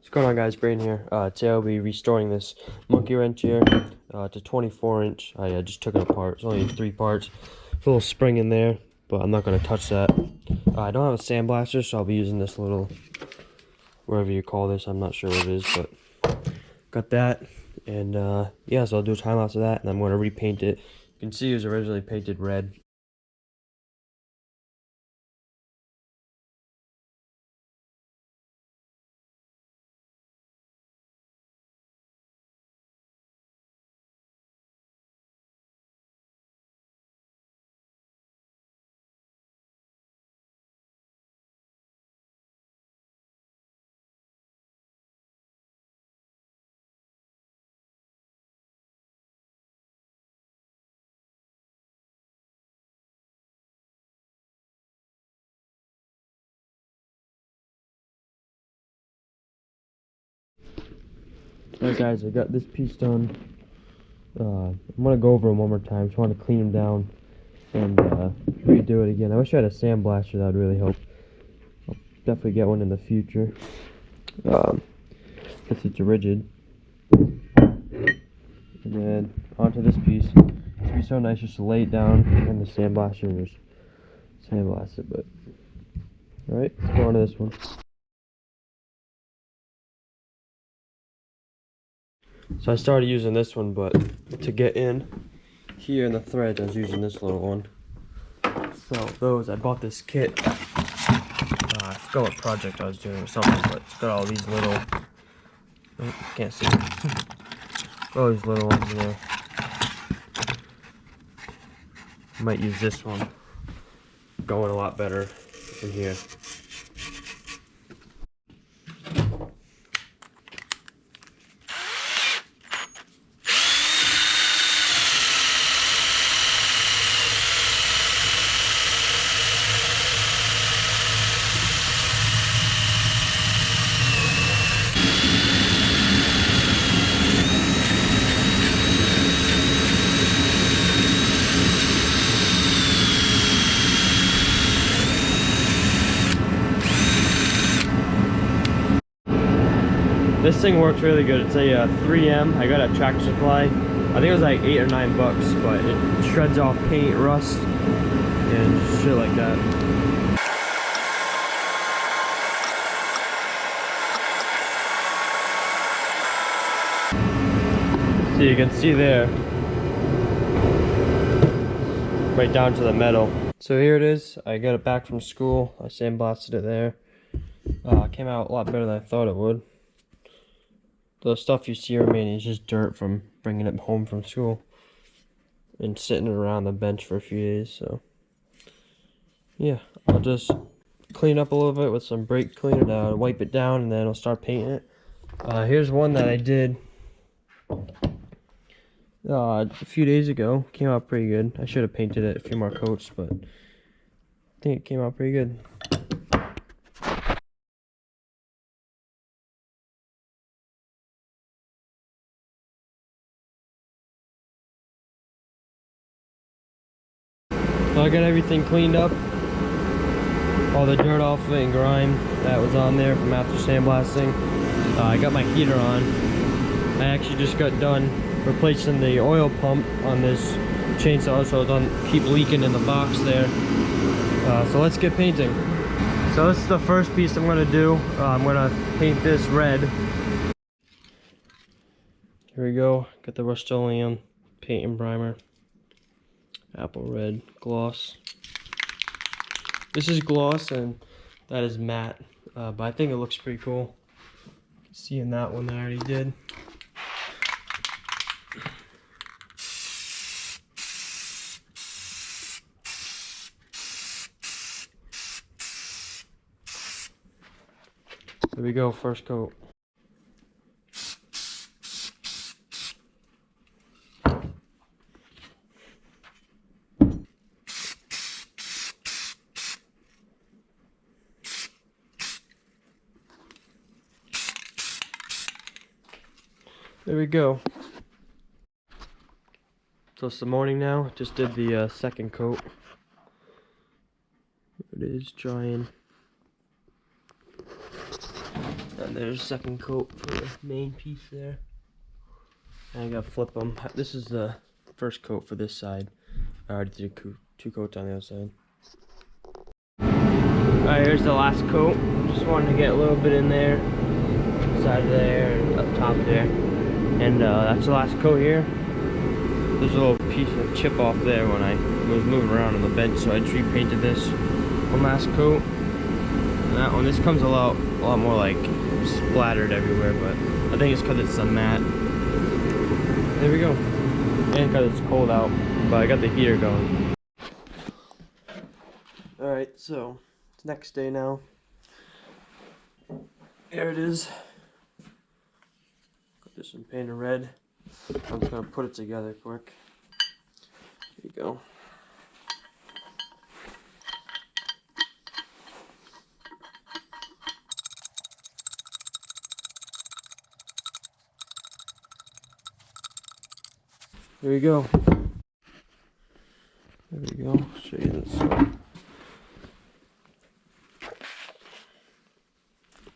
What's going on, guys? Brain here. Today I'll be restoring this monkey wrench here. It's a 24-inch. I just took it apart. It's only 3 parts. There's a little spring in there, but I'm not going to touch that. I don't have a sandblaster, so I'll be using this little, whatever you call this. I'm not sure what it is, but got that. And yeah, so I'll do a time lapse of that, and I'm going to repaint it. You can see it was originally painted red. Alright guys, I got this piece done. I'm going to go over them one more time. Just want to clean them down and redo it again. I wish I had a sandblaster. That would really help. I'll definitely get one in the future. This is a RIDGID. And then onto this piece. It'd be so nice just to lay it down and the sandblaster and just sandblast it. But alright, let's go on to this one. So I started using this one, but to get in here in the threads, I was using this little one. So I bought this kit. I forgot what project I was doing or something, but it's got all these little, oh, can't see it. All these little ones in there. Might use this one. Going a lot better in here. This thing works really good. It's a 3M. I got a Tractor Supply. I think it was like $8 or $9, but it shreds off paint, rust, and shit like that. So you can see there, right down to the metal. So here it is. I got it back from school. I sandblasted it there. It came out a lot better than I thought it would. The stuff you see remaining is just dirt from bringing it home from school and sitting around the bench for a few days. So yeah, I'll just clean up a little bit with some brake cleaner to wipe it down, and then I'll start painting it. Here's one that I did a few days ago. Came out pretty good. I should have painted it a few more coats, but I think it came out pretty good. So I got everything cleaned up, all the dirt off of it and grime that was on there from after sandblasting. I got my heater on. I actually just got done replacing the oil pump on this chainsaw, so it doesn't keep leaking in the box there. So let's get painting. So this is the first piece I'm going to do. I'm going to paint this red. Here we go. Got the Rust-Oleum paint and primer. Apple red gloss. This is gloss and that is matte, but I think it looks pretty cool. You can see in that one that I already did. There we go, first coat. There we go. So it's the morning now. Just did the second coat. It is drying. And there's a second coat for the main piece there. And I gotta flip them. This is the first coat for this side. I already did two coats on the other side. Alright, here's the last coat. Just wanted to get a little bit in there. Side there and up top there. And that's the last coat here. There's a little piece of chip off there when I was moving around on the bench, so I just repainted this one last coat. And that one, this comes a lot more like splattered everywhere, but I think it's because it's a matte. There we go. And because it's cold out, but I got the heater going. Alright, so it's next day now. Here it is. Got this one painted red. I'm just gonna put it together quick. Here you go. There we go. There we go. Show you this.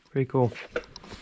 Pretty cool.